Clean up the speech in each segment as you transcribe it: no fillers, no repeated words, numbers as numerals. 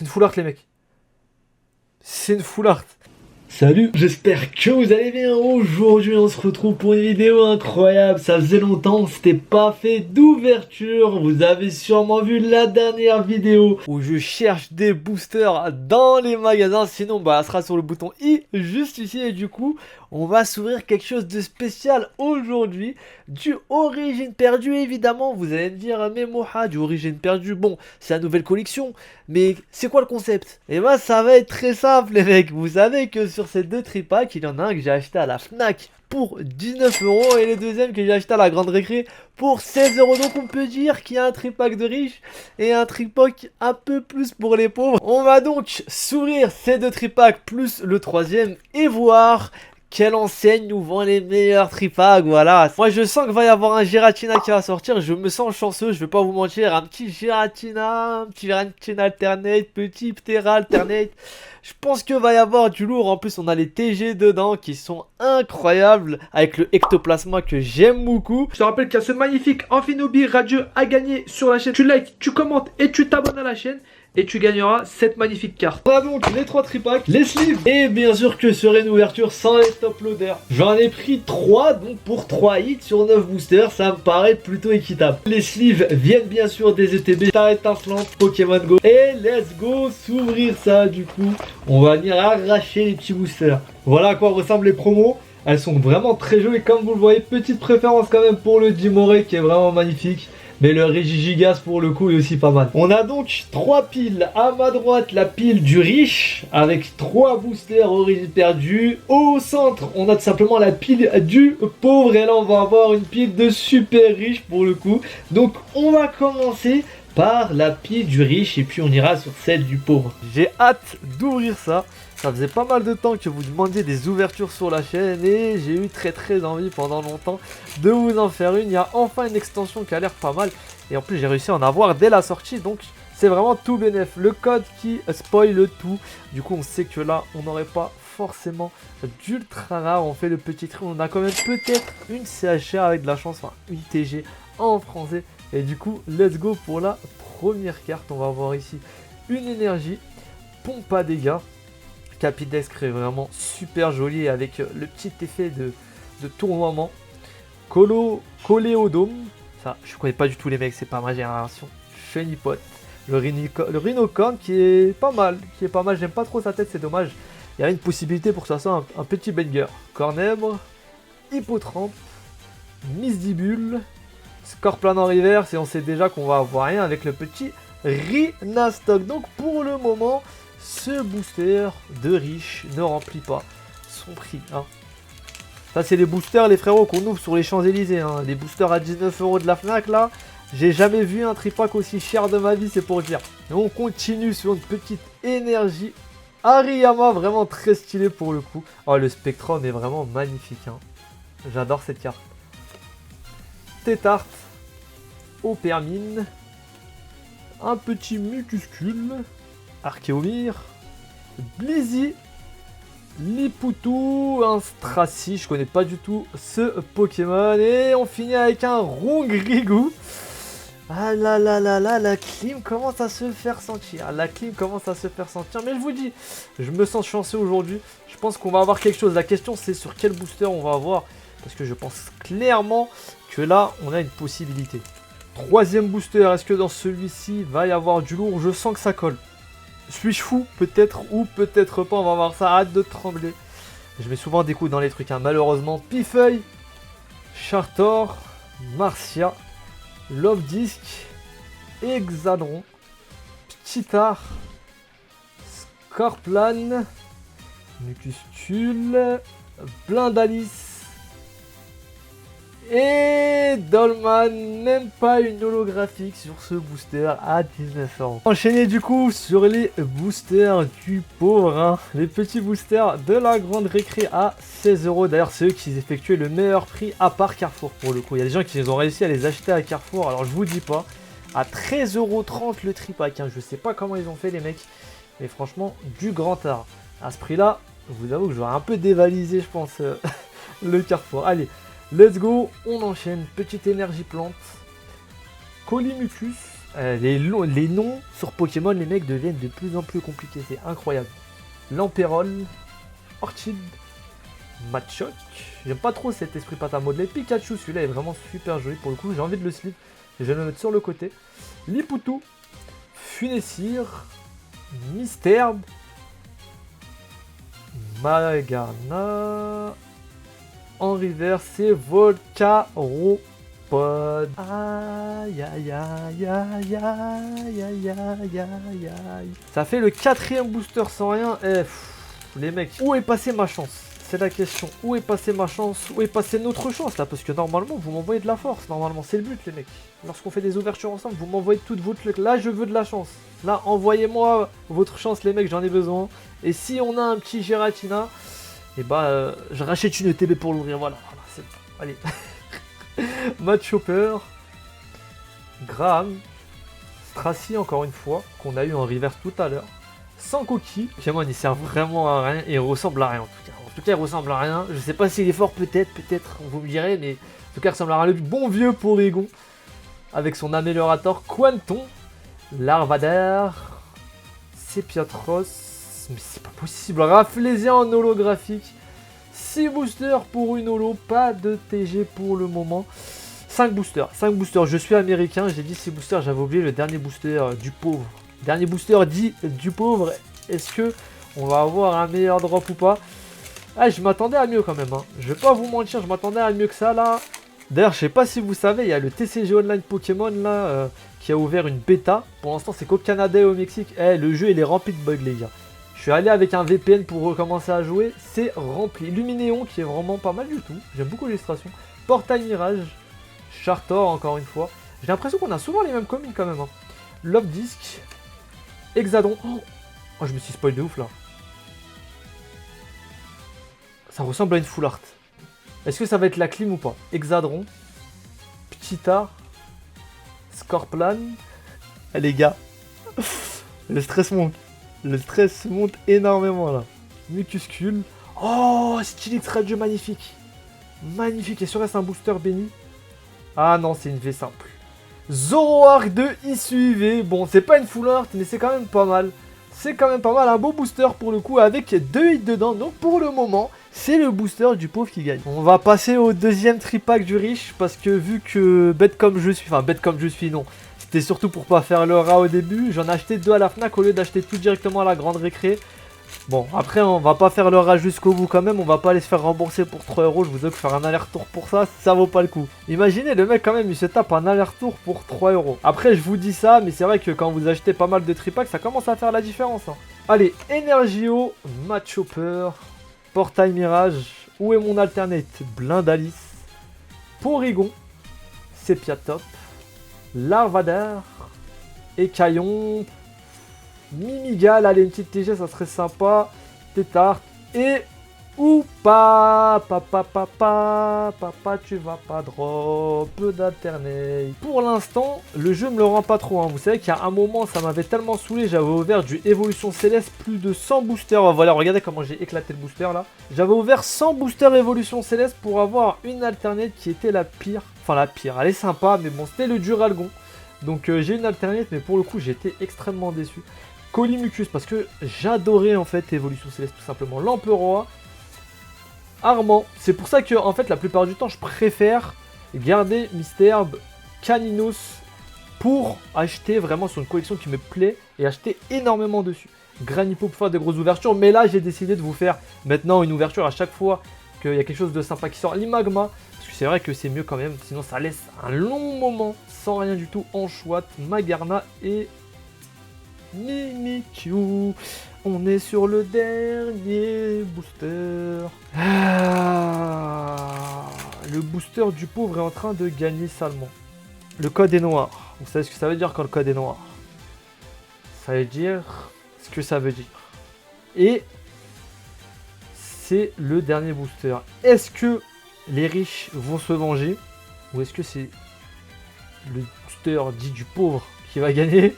C'est une full art les mecs. C'est une full art. Salut, j'espère que vous allez bien. Aujourd'hui on se retrouve pour une vidéo incroyable. Ça faisait longtemps, on s'était pas fait d'ouverture. Vous avez sûrement vu la dernière vidéo où je cherche des boosters dans les magasins. Sinon bah ça sera sur le bouton I juste ici. Et du coup on va s'ouvrir quelque chose de spécial aujourd'hui. Du Origine Perdue évidemment. Vous allez me dire mais Moha, du Origine Perdue, bon c'est la nouvelle collection. Mais c'est quoi le concept? Et bah ça va être très simple les mecs. Vous savez que sur ces deux tripacks, il y en a un que j'ai acheté à la Fnac pour 19 € et le deuxième que j'ai acheté à la Grande Récré pour 16 €. Donc on peut dire qu'il y a un tripack de riches et un tripack un peu plus pour les pauvres. On va donc s'ouvrir ces deux tripacks plus le troisième et voir quelle enseigne nous vend les meilleurs tripacks. Voilà, moi je sens qu'il va y avoir un Giratina qui va sortir. Je me sens chanceux, je vais pas vous mentir. Un petit Giratina alternate, petit Ptera alternate. Je pense qu'il va y avoir du lourd. En plus on a les TG dedans qui sont incroyables, avec le ectoplasma que j'aime beaucoup. Je te rappelle qu'il y a ce magnifique Amphinobi radieux à gagner sur la chaîne. Tu likes, tu commentes et tu t'abonnes à la chaîne et tu gagneras cette magnifique carte. Voilà donc les trois tripacks, les sleeves, et bien sûr que ce serait une ouverture sans les top loaders. J'en ai pris 3, donc pour 3 hits sur 9 boosters, ça me paraît plutôt équitable. Les sleeves viennent bien sûr des ETB, Star étincelante, Pokémon Go. Et let's go s'ouvrir ça du coup. On va venir arracher les petits boosters. Voilà à quoi ressemblent les promos. Elles sont vraiment très jolies comme vous le voyez. Petite préférence quand même pour le Dimoré qui est vraiment magnifique. Mais le Regigigas pour le coup est aussi pas mal. On a donc 3 piles. À ma droite, la pile du riche avec 3 boosters Origine Perdue. Au centre, on a tout simplement la pile du pauvre. Et là, on va avoir une pile de super riche pour le coup. Donc, on va commencer par la pile du riche et puis on ira sur celle du pauvre. J'ai hâte d'ouvrir ça. Ça faisait pas mal de temps que vous demandiez des ouvertures sur la chaîne et j'ai eu très envie pendant longtemps de vous en faire une. Il y a enfin une extension qui a l'air pas mal et en plus j'ai réussi à en avoir dès la sortie, donc c'est vraiment tout bénef. Le code qui spoil le tout, du coup on sait que là on n'aurait pas forcément d'ultra rare. On fait le petit tri, on a quand même peut-être une CHR avec de la chance, enfin une TG en français. Et du coup let's go pour la première carte. On va voir ici une énergie, pompe à dégâts. Capidesque est vraiment super joli avec le petit effet de tournoiement. Coléodome, ça je connais pas du tout les mecs, c'est pas ma génération. Chenipot, le Rhinocorn qui est pas mal, j'aime pas trop sa tête, c'est dommage. Il y a une possibilité pour que ça soit un petit banger. Cornèbre, Hippotrampe, Misdibule, Scorpion en reverse et on sait déjà qu'on va avoir rien avec le petit Rhinastock. Donc pour le moment, ce booster de riche ne remplit pas son prix. Hein. Ça, c'est les boosters, les frérots, qu'on ouvre sur les Champs-Élysées. Hein. Les boosters à 19 € de la Fnac, là. J'ai jamais vu un tripack aussi cher de ma vie, c'est pour dire. Et on continue sur une petite énergie. Hariyama, vraiment très stylé pour le coup. Oh, le Spectrum est vraiment magnifique. Hein. J'adore cette carte. Tétart, Opermine, un petit Mucuscule. Archéomir, Blizzy, Liputu, un Stracy, je connais pas du tout ce Pokémon. Et on finit avec un Rongrigou. Ah là là là là, la clim commence à se faire sentir. La clim commence à se faire sentir. Mais je vous dis, je me sens chanceux aujourd'hui. Je pense qu'on va avoir quelque chose. La question c'est sur quel booster on va avoir. Parce que je pense clairement que là, on a une possibilité. Troisième booster, est-ce que dans celui-ci va y avoir du lourd? Je sens que ça colle. Suis-je fou? Peut-être ou peut-être pas, on va voir ça, hâte de trembler. Je mets souvent des coups dans les trucs, hein. Malheureusement. Pifeuille, Chartor, Marcia, Love Disc, Hexadron, Ptitar, Scorplan, Mucuscule, Blindalis et Dolman, même pas une holographique sur ce booster à 19 €. Enchaîner du coup sur les boosters du pauvre, hein. Les petits boosters de la Grande Récré à 16 €. D'ailleurs c'est eux qui effectuaient le meilleur prix à part Carrefour pour le coup. Il y a des gens qui ont réussi à les acheter à Carrefour, alors je vous dis pas. À 13,30 € le tripack, hein. Je sais pas comment ils ont fait les mecs, mais franchement du grand art. À ce prix là, je vous avoue que j'aurais un peu dévalisé je pense le Carrefour. Allez, let's go, on enchaîne. Petite énergie plante, Colimucus, Les noms sur Pokémon, les mecs, deviennent de plus en plus compliqués. C'est incroyable. Lampérol, Orchid, Machoke. J'aime pas trop cet esprit pâte à modeler. Pikachu, celui-là est vraiment super joli pour le coup. J'ai envie de le slip. Je vais le mettre sur le côté. Lipoutou, Funessir, Mystère, Magarna, Henri Vert, c'est Volcaropod. Aïe aïe aïe aïe aïe aïe aïe aïe aïe. Ça fait le 4e booster sans rien. Les mecs, où est passée ma chance? C'est la question. Où est passée ma chance? Où est passée notre chance là? Parce que normalement, vous m'envoyez de la force. Normalement, c'est le but, les mecs. Lorsqu'on fait des ouvertures ensemble, vous m'envoyez toutes vos trucs. Là, je veux de la chance. Là, envoyez-moi votre chance, les mecs. J'en ai besoin. Et si on a un petit Giratina, et bah, je rachète une ETB pour l'ouvrir. Voilà, c'est bon. Allez. Matt Chopper, Graham, Stracy encore une fois, qu'on a eu en reverse tout à l'heure. Sans coquille, Pokémon il sert vraiment à rien et il ressemble à rien en tout cas. En tout cas il ressemble à rien, je sais pas s'il est fort peut-être, vous me direz, mais en tout cas il ressemble à rien. Le bon vieux Porygon, avec son améliorateur Quanton, Larvadar, Sepiatros, mais c'est pas possible, Rafflesia en holographique. 6 boosters pour une holo, pas de TG pour le moment. 5 boosters, je suis américain, j'ai dit 6 boosters, j'avais oublié le dernier booster du pauvre. Dernier booster dit du pauvre, est-ce que on va avoir un meilleur drop ou pas? Ah, je m'attendais à mieux quand même, hein. Je vais pas vous mentir, je m'attendais à mieux que ça là. D'ailleurs, je sais pas si vous savez, il y a le TCG Online Pokémon là, qui a ouvert une bêta. Pour l'instant, c'est qu'au Canada et au Mexique. Le jeu il est rempli de bugs les gars. Je suis allé avec un VPN pour recommencer à jouer, c'est rempli. Luminéon qui est vraiment pas mal du tout, j'aime beaucoup l'illustration. Portail Mirage, Chartor encore une fois. J'ai l'impression qu'on a souvent les mêmes comics quand même. Hein. Love Disc, Hexadron. Oh, je me suis spoil de ouf là. Ça ressemble à une full art. Est-ce que ça va être la clim ou pas? Hexadron, Pchita, Scorplan. Les gars, le stress monte. Le stress monte énormément là. Mucuscule. Oh, Stylix Radio magnifique. Magnifique. Et serait-ce un booster béni? Ah non, c'est une V simple. Zoroark de ISUV. Bon, c'est pas une full art, mais c'est quand même pas mal. C'est quand même pas mal. Un beau booster pour le coup avec 2 hits dedans. Donc pour le moment, c'est le booster du pauvre qui gagne. On va passer au deuxième tripack du riche. Parce que vu que bête comme je suis, enfin bête comme je suis, non. C'était surtout pour pas faire le rat au début. J'en ai acheté 2 à la Fnac au lieu d'acheter tout directement à la grande récré. Bon, après, on va pas faire le rat jusqu'au bout quand même. On va pas aller se faire rembourser pour 3 euros. Je vous dis que faire un aller-retour pour ça, ça vaut pas le coup. Imaginez, le mec quand même, il se tape un aller-retour pour 3 euros. Après, je vous dis ça, mais c'est vrai que quand vous achetez pas mal de tripacks, ça commence à faire la différence. Hein. Allez, Energio, Machopper, Portail Mirage. Où est mon alternate? Blindalis, Porygon, Sepiatop, Larvadar, Écaillon, Mimigal, allez une petite TG ça serait sympa, Tétard et papa tu vas pas drop d'alternate. Pour l'instant le jeu me le rend pas trop, hein. Vous savez qu'il y a un moment ça m'avait tellement saoulé, j'avais ouvert du Évolution Céleste plus de 100 boosters, voilà regardez comment j'ai éclaté le booster là. J'avais ouvert 100 boosters Évolution Céleste pour avoir une alternate qui était la pire, enfin la pire, elle est sympa mais bon c'était le Duralgon. Donc j'ai une alternate mais pour le coup j'ai été extrêmement déçu. Colimucus parce que j'adorais en fait Évolution Céleste tout simplement. Lamperoa, Armand. C'est pour ça que en fait la plupart du temps je préfère garder Mystherbe, Caninos pour acheter vraiment sur une collection qui me plaît et acheter énormément dessus. Granipo pour faire des grosses ouvertures, mais là j'ai décidé de vous faire maintenant une ouverture à chaque fois qu'il y a quelque chose de sympa qui sort. L'Imagma, parce que c'est vrai que c'est mieux quand même, sinon ça laisse un long moment sans rien du tout. Enchouette, Magarna et Mimikyu. On est sur le dernier booster. Le booster du pauvre est en train de gagner salement. Le code est noir. Vous savez ce que ça veut dire quand le code est noir? Ça veut dire ce que ça veut dire. Et c'est le dernier booster. Est-ce que les riches vont se venger? Ou est-ce que c'est le booster dit du pauvre qui va gagner?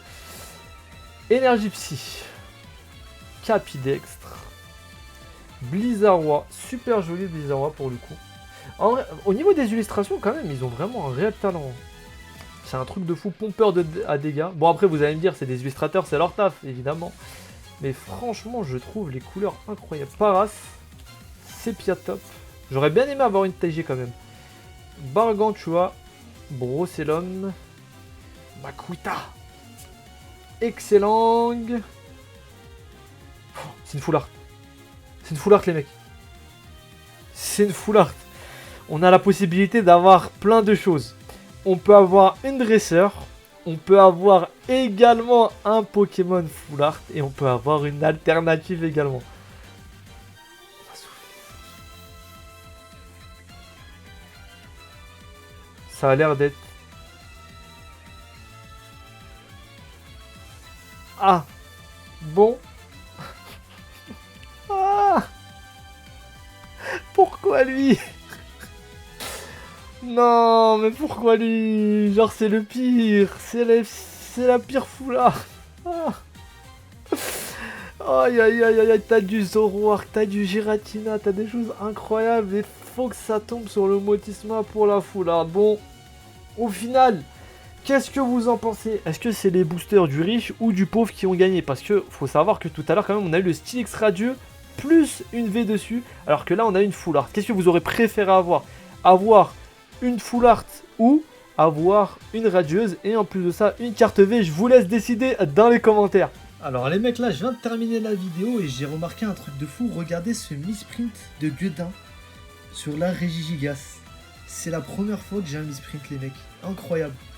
Énergie Psy, Capidextre, Blizzardois, super joli Blizzardois pour le coup. En vrai, au niveau des illustrations quand même, ils ont vraiment un réel talent. C'est un truc de fou, pompeur à dégâts. Bon après vous allez me dire, c'est des illustrateurs, c'est leur taf, évidemment. Mais franchement, je trouve les couleurs incroyables. Paras, Sepia top. J'aurais bien aimé avoir une TG quand même. Gargantua, Brocellum, Makuita, Excellent. C'est une full art. C'est une full art les mecs. C'est une full art. On a la possibilité d'avoir plein de choses. On peut avoir une dresseur. On peut avoir également un Pokémon full art. Et on peut avoir une alternative également. Ça a l'air d'être... Ah. Bon. Ah. Pourquoi lui? Non, mais pourquoi lui? Genre c'est le pire. C'est la pire foulard. Ah. Aïe aïe aïe aïe, t'as du Zoroark, t'as du Giratina, t'as des choses incroyables et faut que ça tombe sur le Motisma pour la foulard. Bon, au final, qu'est-ce que vous en pensez? Est-ce que c'est les boosters du riche ou du pauvre qui ont gagné? Parce que faut savoir que tout à l'heure quand même on a eu le Stylix radieux plus une V dessus, alors que là on a une full art. Qu'est-ce que vous aurez préféré avoir? Avoir une full art ou avoir une radieuse et en plus de ça une carte V? Je vous laisse décider dans les commentaires. Alors les mecs, là je viens de terminer la vidéo et j'ai remarqué un truc de fou. Regardez ce misprint de Guedin sur la Régigigas. C'est la première fois que j'ai un misprint les mecs. Incroyable.